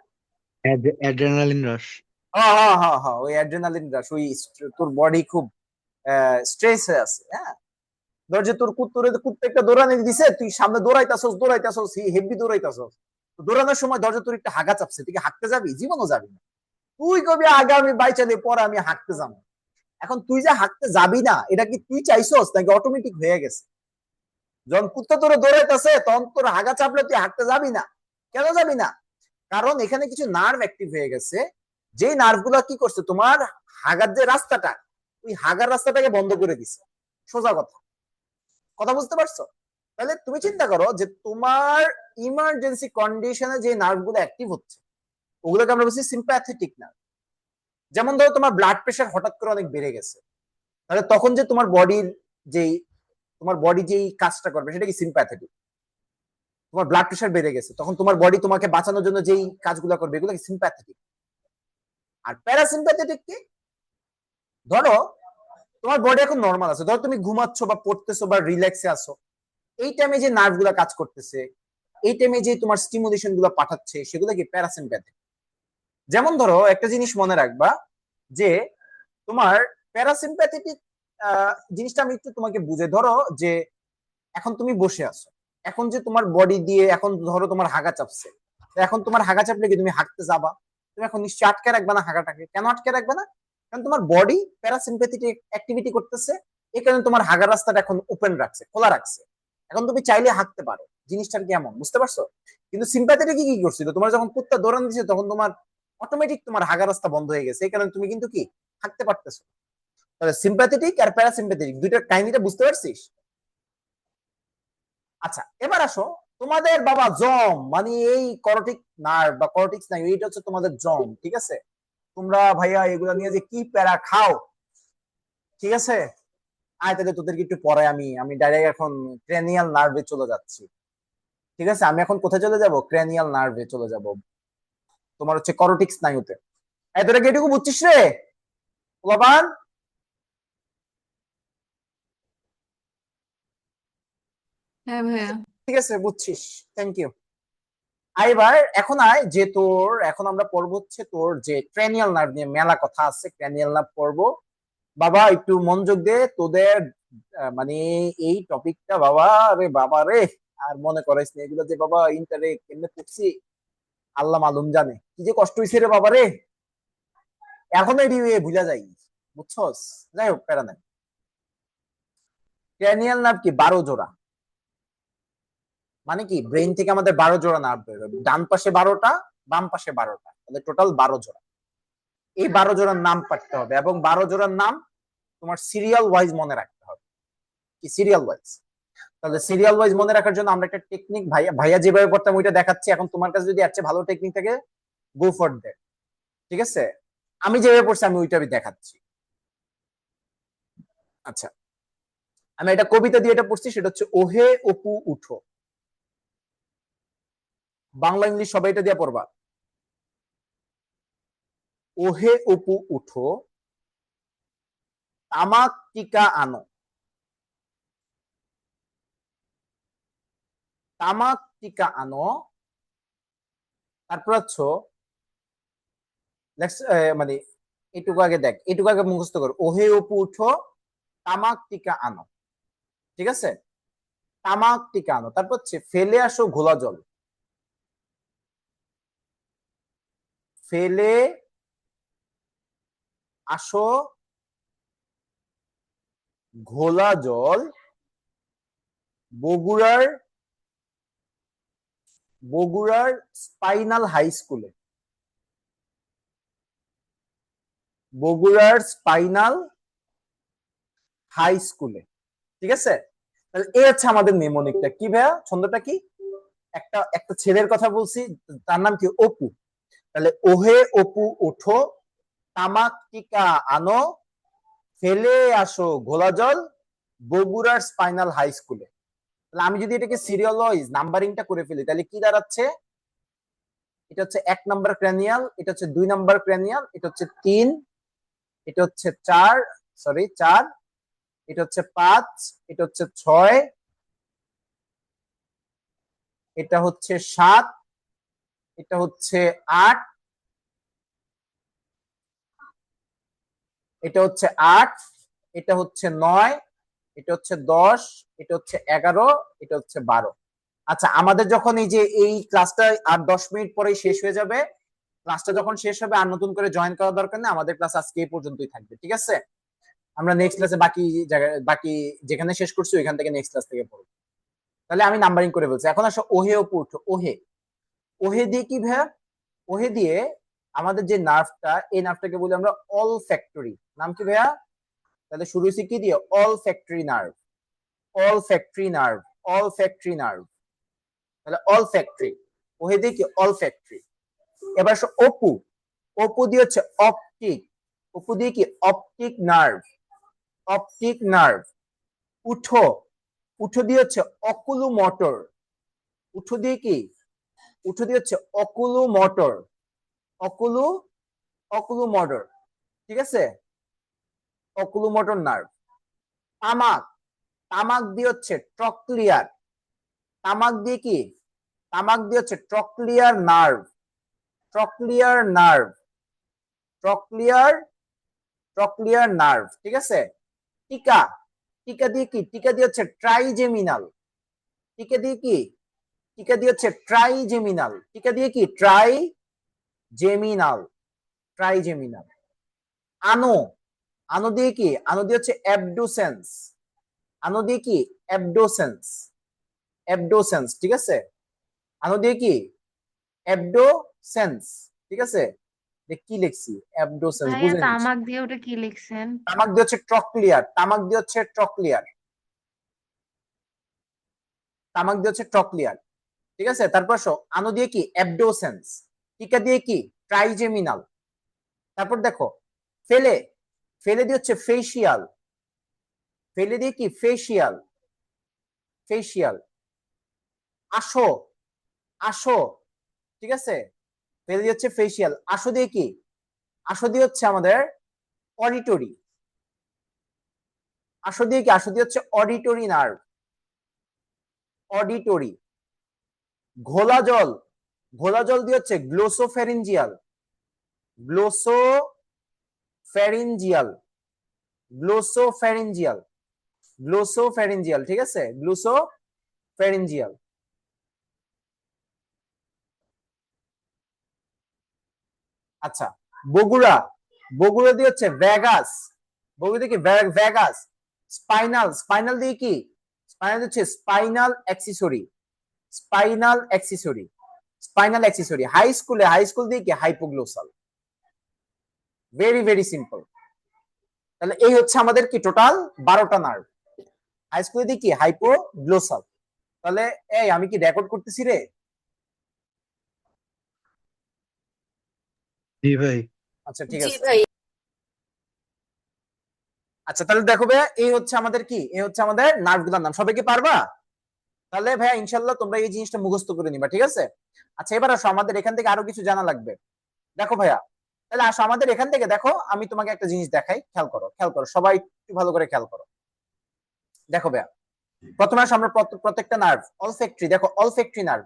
অ্যাড্রেনালিন রাশ। হ্যাঁ হ্যাঁ হ্যাঁ হ্যাঁ, ওই অ্যাড্রেনালিন রাশ, ওই তোর বডি খুব স্ট্রেস হয়ে আছে, হ্যাঁ। ধর যে তোর কুত্তা একটা দৌড়ানি দিছে, তুই সামনে দৌড়াইতেছস হেভি দৌড়াইতেছস, দৌড়ানোর সময় ধর যে তোর একটা হাগা চাপছে, তুই কি হাঁটতে যাবি? জীবনও যাবি না। তুই কবি আগে আমি বাইচালি, পরে আমি হাঁটতে যাবো। এখন তুই যে হাঁটতে যাবি না, এটা কি তুই চাইছস নাকি অটোমেটিক হয়ে গেছে? যখন কুত্তা তোরে দৌড়াইতেছে তখন তোর হাগা চাপলে তুই হাঁটতে যাবি না। কেন যাবি না? কারণ এখানে কিছু নার্ভ অ্যাক্টিভ হয়ে গেছে, যেই নার্ভ গুলা কি করছে, তোমার হাগার যে রাস্তাটা, ওই হাগার রাস্তাটাকে বন্ধ করে দিছে। সোজা কথা, কথা বুঝতে পারছো? তাহলে তুমি চিন্তা করো যে তোমার ইমার্জেন্সি কন্ডিশনে যে নার্ভ গুলো অ্যাক্টিভ হচ্ছে, ওগুলোকে আমরা বলছি সিম্প্যাথেটিক নার্ভ। যেমন ধরো তোমার ব্লাড প্রেশার হঠাৎ করে অনেক বেড়ে গেছে, তাহলে তখন যে তোমার বডি যেই কাজটা করবে সেটা কি সিম্প্যাথেটিক। তোমার ব্লাড প্রেশার বেড়ে গেছে, তখন তোমার বডি তোমাকে বাঁচানোর জন্য যেই কাজগুলো করবে, এগুলো কি সিম্প্যাথেটিক। আর প্যারাসিম্প্যাথেটিক কি? ধরো তোমার বডি এখন নর্মাল আছে, ধরো তুমি ঘুমাচ্ছ বা পড়তেছো বা রিল্যাক্সে আছো, এই টাইমে যে নার্ভ গুলা কাজ করতেছে, এই টাইমে যে তোমার স্টিমুলেশন গুলো পাঠাচ্ছে, সেগুলো কি প্যারাসিম্প্যাথিক। যেমন ধরো একটা জিনিস মনে রাখবা, যে তোমার প্যারাসিম্প্যাথেটিক জিনিসটা আমি একটু তোমাকে বুঝে, ধরো যে এখন তুমি বসে আছো, এখন যে তোমার বডি দিয়ে এখন ধরো তোমার হাগা চাপছে, এখন তোমার হাগা চাপলে কি তুমি হাঁটতে যাবা? তুমি এখন নিশ্চয়ই আটকে রাখবে না হাগাটাকে। কেন আটকে রাখবে না? কারণ তোমার বডি প্যারাসিম্প্যাথেটিক অ্যাক্টিভিটি করতেছে, এই কারণে তোমার হাগার রাস্তাটা এখন ওপেন রাখছে, খোলা রাখছে। এখন তুমি চাইলে হাঁটতে পারো, জিনিসটার কি এমন, বুঝতে পারছো? কিন্তু সিম্প্যাথেটিক কি করছিল, তোমার যখন কুত্তা দৌড়ান দিচ্ছে, তখন তোমার অটোমেটিক তোমার হাগার রাস্তা বন্ধ হয়ে গেছে, এই কারণে তুমি কিন্তু কি হাঁটতে পারতেছো। তাহলে সিম্প্যাথেটিক আর প্যারাসিম্প্যাথেটিক দুইটার কাহিনীটা বুঝতে পারছিস? আচ্ছা, এবার আসো, তোমাদের বাবা জম, মানে এই করটিক নার্ভ বা করটিক্স নার্ভ, এইটা হচ্ছে তোমাদের জম, ঠিক আছে? তোমরা ভাইয়া এগুলা নিয়ে যে কি প্যারা খাও, ঠিক আছে? আয় তাহলে তোদেরকে একটু পরে আমি ডাইরেক্ট এখন ক্রেনিয়াল নার্ভে চলে যাচ্ছি, ঠিক আছে? আমি এখন কোথায় চলে যাব? ক্রেনিয়াল নার্ভে চলে যাব, তোমার হচ্ছে করটিক স্নায়ুতে। এই তোরা কি এটুকু বুঝছিস রে পোলাপান? হ্যাঁ ভাইয়া। ঠিক আছে, বুঝছিস, থ্যাংক ইউ। এবার এখন আয় যে এখন আমরা পড়বো হচ্ছে তোর যে ক্রেনিয়াল নার্ভ নিয়ে মেলা কথা আছে, ক্রেনিয়াল নার্ভ পড়বো। বাবা একটু মনোযোগ দে, তোদের মানে এই টপিকটা বাবা রে বাবা রে, আর মনে করিস না এগুলো যে বাবা ইন্টারে কেমনে পড়ছি, আল্লাহ মালুম জানে কি যে কষ্ট হয়েছে রে বাবা রে, এখন এটি ভুলা যাই, বুঝছস? যাই হোক, প্যারা নাই। ক্রেনিয়াল নার্ভ কি 12 জোড়া, মানে কি ব্রেন থেকে আমাদের 12 জোড়া নার্ভ বের হবে, ডান পাশে 12টা, বাম পাশে 12টা, তাহলে টোটাল 12 জোড়া। এই 12 জোড়ার নাম পাঠতে হবে, এবং 12 জোড়ার নাম তোমার সিরিয়াল ওয়াইজ মনে রাখতে হবে। কি সিরিয়াল ওয়াইজ? তাহলে সিরিয়াল ওয়াইজ মনে রাখার জন্য আমরা একটা টেকনিক, ভাইয়া ভাইয়া যেভাবে পড়তাম ওইটা দেখাচ্ছি, এখন তোমার কাছে যদি একটা ভালো টেকনিক থাকে, গো ফর দ্যাট, ঠিক আছে? আমি যেভাবে পড়ছি আমি ওইটা দেখাচ্ছি। আচ্ছা, আমি একটা কবিতা দিয়ে এটা পড়ছি, সেটা হচ্ছে ওহে অপু উঠো। বাংলা ইংলিশ সবাই এটা দিয়ে পড়বা। ওহে অপু উঠো, তামাক টিকা আনো, তামাক টিকা আনো। তারপর হচ্ছে মানে এটুকু আগে দেখ, এটুকু আগে মুখস্থ কর, ওহে অপু উঠো, তামাক টিকা আনো, ঠিক আছে? তামাক টিকা আনো। তারপর হচ্ছে ফেলে আসো ঘোলা জল, ফেলে আসো ঘোলা জল বগুড়ার বগুড়ার স্পাইনাল হাই স্কুলে, বগুড়ার স্পাইনাল হাই স্কুলে, ঠিক আছে? তাহলে এই হচ্ছে আমাদের নেমোনিকটা। কি ভাইয়া, ছন্দটা কি? একটা একটা ছেলের কথা বলছি, তার নাম কি? অপু। তাহলে ওহে অপু ওঠো, তামাক টিকা আনো, ফেলে আসো ঘোলা জল বগুড়ার স্পাইনাল হাই স্কুলে। তাহলে আমি যদি এটাকে সিরিয়াল ওয়াইজ নাম্বারিংটা করে ফেলি, তাহলে কি দাঁড়াচ্ছে? এটা হচ্ছে 1 নাম্বার ক্র্যানিয়াল, এটা হচ্ছে 2 নাম্বার ক্র্যানিয়াল, এটা হচ্ছে 3, এটা হচ্ছে 4, সরি 4, এটা হচ্ছে 5, এটা হচ্ছে 6, এটা হচ্ছে 7, এটা হচ্ছে 8, এটা হচ্ছে 8, এটা হচ্ছে 9, এটা হচ্ছে 10, এটা হচ্ছে 11, এটা হচ্ছে 12। আচ্ছা, আমাদের যখন এই যে এই ক্লাসটা আর 10 মিনিট পরেই শেষ হয়ে যাবে, ক্লাসটা যখন শেষ হবে আর নতুন করে জয়েন করার দরকার নেই, আমাদের ক্লাস আজকে এই পর্যন্তই থাকবে, ঠিক আছে? আমরা নেক্সট ক্লাসে বাকি জায়গায়, বাকি যেখানে শেষ করছি ওইখান থেকে নেক্সট ক্লাস থেকে পড়বো। তাহলে আমি নাম্বারিং করে বলছি। এখন আসো ওহে উপর উঠো। ওহে, ওহে দিয়ে কি ভাইয়া? ওহে দিয়ে আমাদের যে নার্ভটা, এই নার্ভটাকে বলি আমরা অল ফ্যাক্টরি। নাম কি ভাইয়া? তাহলে শুরু হয়েছে কি দিয়ে? All factory nerve, all factory nerve, all factory nerve. তাহলে অল ফ্যাক্টরি, ওহে দিয়ে কি? All factory. এবার আসো অপু, অপু দিয়ে হচ্ছে অপটিক, অপু দিয়ে কি? Optic nerve, optic nerve. উঠো, উঠো দিয়ে হচ্ছে অকুলু মোটর, উঠো দিয়ে কি? উঠো দিয়ে হচ্ছে অকুলু মোটর, অকুলু, অকুলু মোটর, ঠিক আছে? অকুলু মোটর নার্ভ। তামাক, তামাক দিয়ে হচ্ছে ট্রক্লিয়ার, তামাক দিয়ে কি? তামাক দিয়ে হচ্ছে trochlear nerve, trochlear nerve, trochlear, trochlear nerve, ঠিক আছে? টিকা, টিকা দিয়ে কি? টিকা দিয়ে হচ্ছে ট্রাইজেমিনাল, টিকা দিয়ে কি? টিকা দিয়ে হচ্ছে ট্রাইজেমিনাল, টিকা দিয়ে কি? Trigeminal, trigeminal. আনো, আনো দিয়ে কি? আনো দিয়ে হচ্ছে অ্যাবডুসেন্স, আনো দিয়ে কি? অ্যাবডোসেন্স, অ্যাবডোসেন্স, ঠিক আছে? আনো দিয়ে কি? অ্যাবডোসেন্স, ঠিক আছে? কি লিখছি? অ্যাবডোসেন্স, ভাইয়া বুঝে নিচ্ছি। তামাক দিয়ে ওটা কি লিখছেন? তামাক দিয়ে হচ্ছে ট্রক্লিয়ার, তামাক দিয়ে হচ্ছে ট্রক্লিয়ার, তামাক দিয়ে হচ্ছে ট্রক্লিয়ার, ঠিক আছে? তারপর আনো দিয়ে কি? অ্যাবডোসেন্স, টিকা দিয়ে কি? ট্রাইজেমিনাল। তারপর দেখো ফেলে, ফেলে দিয়ে হচ্ছে ফেসিয়াল, ফেলে দিয়ে কি? Facial, facial. আসো, আসো, ঠিক আছে? ফেলে দিয়ে হচ্ছে ফেসিয়াল। আসো দিয়ে কি? আসো দিয়ে হচ্ছে আমাদের অডিটরি, আসো দিয়ে কি? আসো দিয়ে হচ্ছে অডিটরি নার্ভ, অডিটরি। ঘোলা জল, ঘোলা জল দিয়ে হচ্ছে গ্লোসোফেরিঞ্জিয়াল, গ্লোসোফেরিঞ্জিয়াল, গ্লোসোফেরিঞ্জিয়াল, গ্লোসোফেরিঞ্জিয়াল, ঠিক আছে? গ্লোসোফেরিঞ্জিয়াল। আচ্ছা, বগুড়া, বগুড়া দিয়ে হচ্ছে ভ্যাগাস, বগুড়া দিয়ে কি? ভ্যাগাস। স্পাইনাল, স্পাইনাল দিয়ে কি? স্পাইনাল হচ্ছে spinal accessory, spinal accessory, spinal accessory. High স্কুলে, হাই স্কুল দিয়ে কি? হাইপোগ্লোসাল। Very very simple. তাহলে এই হচ্ছে আমাদের কি? Total 12টা nerve. হাই স্কুলে দিয়ে কি? হাইপোগ্লোসাল। তাহলে এই আমি কি রেকর্ড করতেছি রে? জি ভাই। আচ্ছা ঠিক জি আছে। ভাই। আচ্ছা তাহলে দেখো ভাইয়া, এই হচ্ছে আমাদের কি? এই হচ্ছে আমাদের নার্ভ গুলার নাম। সবাই কি পারবা? তাহলে ভাইয়া ইনশাল্লাহ তোমরা এই জিনিসটা মুখস্থ করে নিবা, ঠিক আছে? আচ্ছা এবার আসো, আমাদের এখান থেকে আরো কিছু জানা লাগবে। দেখো ভাইয়া, তাহলে আসো আমাদের এখান থেকে দেখো, আমি তোমাকে একটা জিনিস দেখাই, খেয়াল করো, খেয়াল করো, সবাই একটু ভালো করে খেয়াল করো। দেখো ভাইয়া, প্রথমে আসো আমরা প্রত্যেকটা নার্ভ। অলফ্যাক্টরি, দেখো অলফ্যাক্টরি নার্ভ।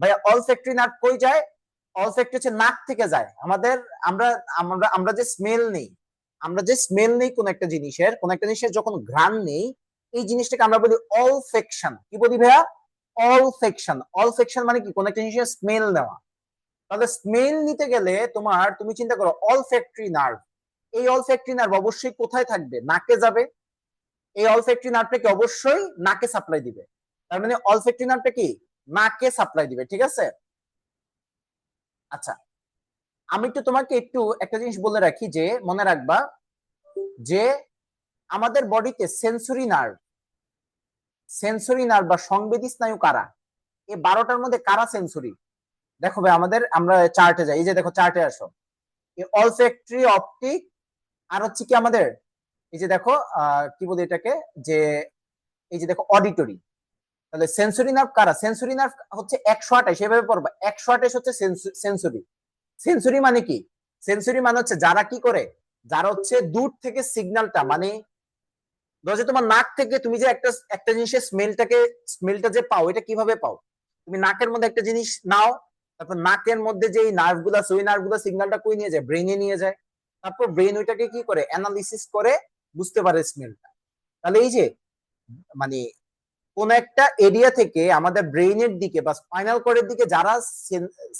ভাইয়া অলফ্যাক্টরি নার্ভ কই যায়? অলফ্যাক্টরি হচ্ছে নাক থেকে যায় আমাদের। আমরা আমরা আমরা যে স্মেল নেই, আমরা যে স্মেল নেই কোন একটা জিনিসের, কোন একটা জিনিসের যখন ঘ্রাণ নেই, এই জিনিসটাকে আমরা বলি অলফেকশন। কি বলি ভাইয়া? অলফেকশন। অলফেকশন মানে কি? কোন একটা জিনিসের স্মেল নেওয়া। তাহলে স্মেল নিতে গেলে তোমার, তুমি চিন্তা করো অলফ্যাক্টরি নার্ভ, এই অলফ্যাক্টরি নার্ভ অবশ্যই কোথায় থাকবে? নাকে যাবে। এই অলফ্যাক্টরি নার্ভটাকে অবশ্যই নাকে সাপ্লাই দিবে। তার মানে অলফ্যাক্টরি নার্ভটা কি? নাকে সাপ্লাই দিবে, ঠিক আছে? আচ্ছা, আমি একটু তোমাকে একটু একটা জিনিস বলে রাখি, যে মনে রাখবা যে আমাদের বডিতে সেন্সরি নার্ভ, সেন্সরি নার্ভ বা সংবেদী স্নায়ু কারা? এই 12টার মধ্যে কারা সেন্সরি? দেখো ভাই, আমাদের আমরা চার্টে যাই, এই যে দেখো চার্টে আসো, অলফ্যাক্টরি, অপটিক, আর হচ্ছে কি আমাদের এই যে দেখো কি বলি এটাকে, যে এই যে দেখো অডিটরি। তাহলে সেন্সরি নার্ভ কারা? সেন্সরি নার্ভ হচ্ছে 128, এভাবে পড়বা, 128 হচ্ছে সেন্সরি। সেন্সরি মানে কি? সেন্সরি মানে হচ্ছে যারা কি করে? যারা হচ্ছে দূর থেকে সিগন্যালটা, মানে ধরো যে তোমার নাক থেকে তুমি যে একটা একটা জিনিসের স্মেলটা যে পাও, এটা কিভাবে পাও? তুমি নাকের মধ্যে একটা জিনিস নাও, তারপর নাকের মধ্যে যে নার্ভ গুলো আছে ওই নার্ভ গুলো সিগন্যালটা কই নিয়ে যায়? ব্রেনে নিয়ে যায়। তারপর ব্রেন ওইটাকে কি করে? অ্যানালিসিস করে বুঝতে পারে স্মেলটা। তাহলে এই যে মানে কোন একটা এরিয়া থেকে আমাদের ব্রেইনের দিকে বা স্পাইনাল কর্ডের দিকে যারা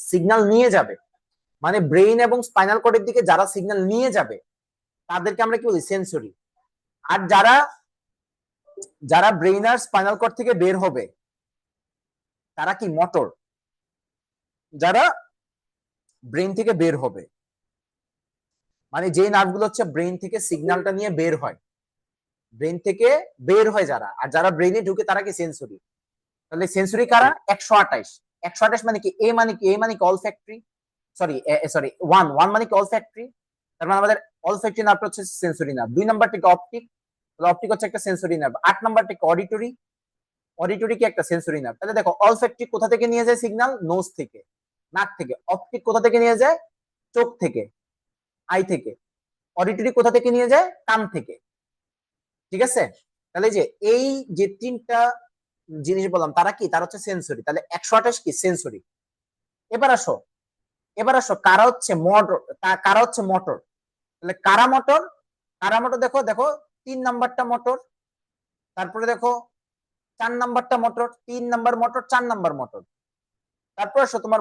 সিগন্যাল নিয়ে যাবে, মানে ব্রেইন এবং স্পাইনাল কর্ডের দিকে যারা সিগন্যাল নিয়ে যাবে তাদেরকে আমরা কি বলি? সেন্সরি। আর যারা যারা ব্রেইন আর স্পাইনাল কর্ড থেকে বের হবে তারা কি? মোটর। যারা ব্রেন থেকে বের হবে, মানে যে নার্ভগুলো হচ্ছে ব্রেন থেকে সিগন্যালটা নিয়ে বের হয়, ব্রেন থেকে বের হয় যারা, আর যারা ব্রেনে ঢুকে তারা কি? সেন্সরি। তাহলে সেন্সরি কারা? 128। 128 মানে কি? এ মানে কি? All factory, sorry one one মানে কি? All factory. তার মানে আমাদের অল ফ্যাক্টরি নার্ভ হচ্ছে সেন্সরি নার্ভ। 2 নাম্বারটা কি? অপটিক। তাহলে অপটিক হচ্ছে একটা সেন্সরি নার্ভ। 8 নাম্বারটা কি? অডিটরি। অডিটরি কি? একটা সেন্সরি নার্ভ। তাহলে দেখো, অল ফ্যাক্টরি কোথা থেকে নিয়ে যায় সিগন্যাল? নোজ থেকে, নাক থেকে। অপটিক কোথা থেকে নিয়ে যায়? চোখ থেকে, আই থেকে। অডিটরি কোথা থেকে নিয়ে যায়? কান থেকে। ঠিক আছে? তাহলে যে এই যে তিনটা জিনিস বললাম তারা কি? তারা হচ্ছে সেন্সরি। তাহলে 128 কি? সেন্সরি। এবার আসো, কারা হচ্ছে মোটর? কারা হচ্ছে মোটর? তাহলে কারা মোটর? কারা মোটর দেখো, 3 নাম্বারটা মোটর, তারপরে দেখো 4 নাম্বারটা motor, 3 number motor, 4 number motor. তারপর আসো তোমার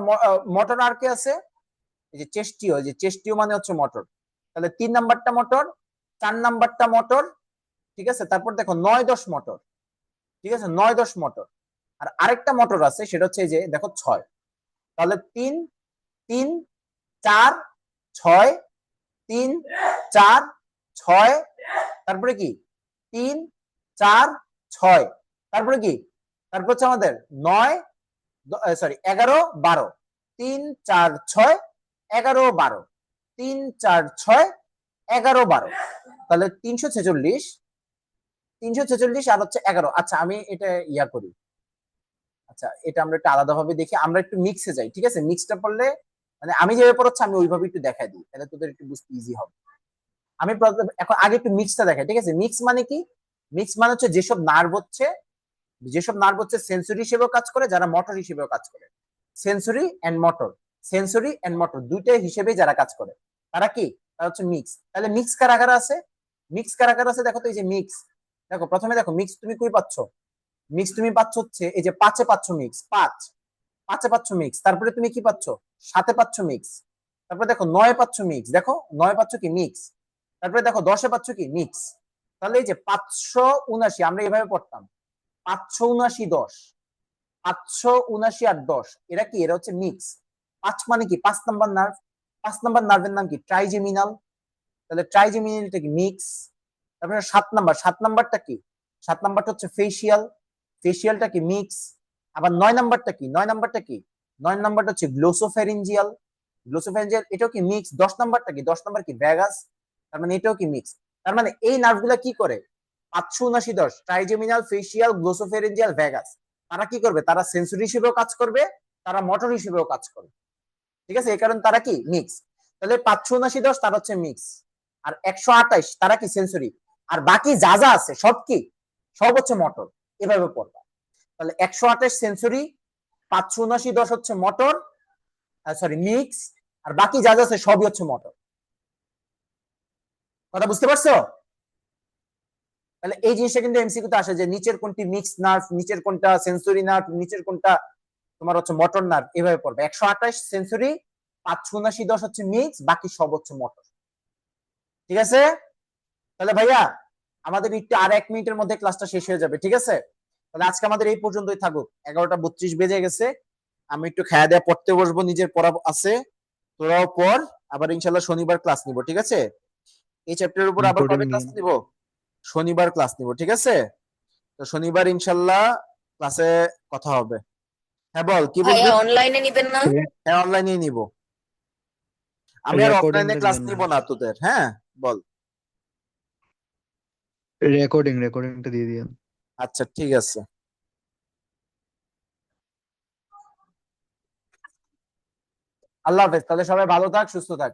মোটর আর কি আছে? এই যে চেস্টিও, যে চেস্টিও মানে হচ্ছে মোটর। তাহলে 3 নাম্বারটা মোটর, 4 নাম্বারটা মোটর, ঠিক আছে? তারপর দেখো 9-10 মোটর, ঠিক আছে? 9-10 মোটর। আর আরেকটা মোটর আছে, সেটা হচ্ছে এই যে দেখো 6। তাহলে 3 3 4 6, 3 4 6, তারপরে কি? 3 4 6, তারপরে কি? তারপর হচ্ছে আমাদের 9 11 12, 3 4 6 11 12, 3 4 6 11 12। তাহলে 346 আর হচ্ছে 11। আচ্ছা আমি এটা ইয়া করি, আচ্ছা এটা আমরা একটু আলাদাভাবে দেখি, আমরা একটু মিক্সে যাই, ঠিক আছে? মিক্সটা পড়লে মানে আমি যেভাবে পড়াচ্ছি আমি ওইভাবে একটু দেখাই দিই, তাহলে তোদের একটু বুঝতে ইজি হবে। আমি এখন আগে একটু মিক্সটা দেখাই, ঠিক আছে? মিক্স মানে কি? মিক্স মানে হচ্ছে যেসব নার্ভ হচ্ছে সেন্সরি হিসেবেও কাজ করে, যারা মোটর হিসেবেও কাজ করে। Sensory and motor, sensory and motor দুইটাই হিসেবে যারা কাজ করে তারা কি? তারা হচ্ছে মিক্স। তাহলে মিক্স কারা কারা আছে? মিক্স কারা কারা আছে দেখো তো। এই যে মিক্স, দেখো প্রথমে দেখো মিক্স তুমি কই পাচ্ছ? মিক্স তুমি পাচ্ছ হচ্ছে এই যে 5-এ পাচ্ছ মিক্স, 5-এ পাচ্ছ মিক্স। তারপরে তুমি কি পাচ্ছ? 7-এ পাচ্ছ মিক্স। তারপরে দেখো 9-এ পাচ্ছ মিক্স, দেখো 9-এ পাচ্ছ কি? মিক্স। তারপরে দেখো 10-এ পাচ্ছ কি? মিক্স। তাহলে এই যে 579 আমরা এভাবে পড়তাম, 579 10, 579 আর 10, এরা কি? এরা হচ্ছে মিক্স। 5 মানে কি? 5 নাম্বার নার্ভ। 5 নাম্বার নার্ভের নাম কি? ট্রাইজেমিনাল। তাহলে ট্রাইজেমিনালটা কি? মিক্স। তারপরে 7 নাম্বারটা কি? 7 নাম্বারটা হচ্ছে ফেসিয়াল। ফেসিয়ালটা কি? মিক্স। আবার 9 নাম্বারটা কি? 9 নাম্বারটা কি? 9 নাম্বারটা হচ্ছে গ্লোসোফেরিঞ্জিয়াল। গ্লোসোফেরিঞ্জিয়াল এটাও কি? মিক্স। 10 নাম্বারটা কি? 10 নাম্বার কি? ভ্যাগাস। তার মানে এটাও কি? মিক্স। তার মানে এই নার্ভগুলা কি করে? 579 10, ট্রাইজেমিনাল, ফেসিয়াল, গ্লোসোফেরিঞ্জিয়াল, ভ্যাগাস। তারা কি করবে? তারা সেন্সরি হিসেবেও কাজ করবে, তারা মোটর হিসেবেও কাজ করবে, ঠিক আছে? এই কারণে তারা কি? মিক্স। তাহলে 579 10 তারা হচ্ছে মিক্স, আর 128 তারা কি? সেন্সরি। আর বাকি যা যা আছে সব কি? সব হচ্ছে মোটর। এভাবে পড়বা। তাহলে 128 সেন্সরি, 579 10 হচ্ছে মোটর, মিক্স, আর বাকি যা যা আছে সবই হচ্ছে মোটর। কথা বুঝতে পারছো? তাহলে এই জিনিসটা কিন্তু এমসিকিউ তে আসে যে নিচের কোনটি মিক্স নার্ভ, নিচের কোনটা সেন্সরি নার্ভ, নিচের কোনটা তোমার হচ্ছে মোটর নার্ভ, এভাবে পড়বে। 128 সেন্সরি, 579 10 হচ্ছে মিক্স, বাকি সব হচ্ছে মোটর। ঠিক আছে? তাহলে ভাইয়া আমাদের একটু আর 1 মিনিটের মধ্যে ক্লাসটা শেষ হয়ে যাবে, ঠিক আছে? তাহলে আজকে আমাদের এই পর্যন্তই থাকুক। 11টা 32 বেজে গেছে, আমি একটু খাওয়া দাওয়া পড়তে বসবো, নিজের পড়া আছে, তোরাও পড়। আবার ইনশাল্লাহ শনিবার ক্লাস নিব, ঠিক আছে? এই চ্যাপ্টারের উপর আবার কোডিং কবে ক্লাস নিয়ে নিব? শনিবার ক্লাস নিব, ঠিক আছে? তো শনিবার ইনশাল্লাহ ক্লাসে কথা হবে। হ্যাঁ বল, কি বলবি? ভাইয়া অনলাইনে নিবেন না? হ্যাঁ অনলাইনেই নিব, আমি আর অফলাইনে রেকর্ডিংটার ক্লাস জন্য নিব না তোদের। হ্যাঁ বল। রেকর্ডিংটা দিয়ে দিন। আচ্ছা ঠিক আছে। আল্লাহ হাফেজ। তাহলে সবাই ভালো থাক, সুস্থ থাক।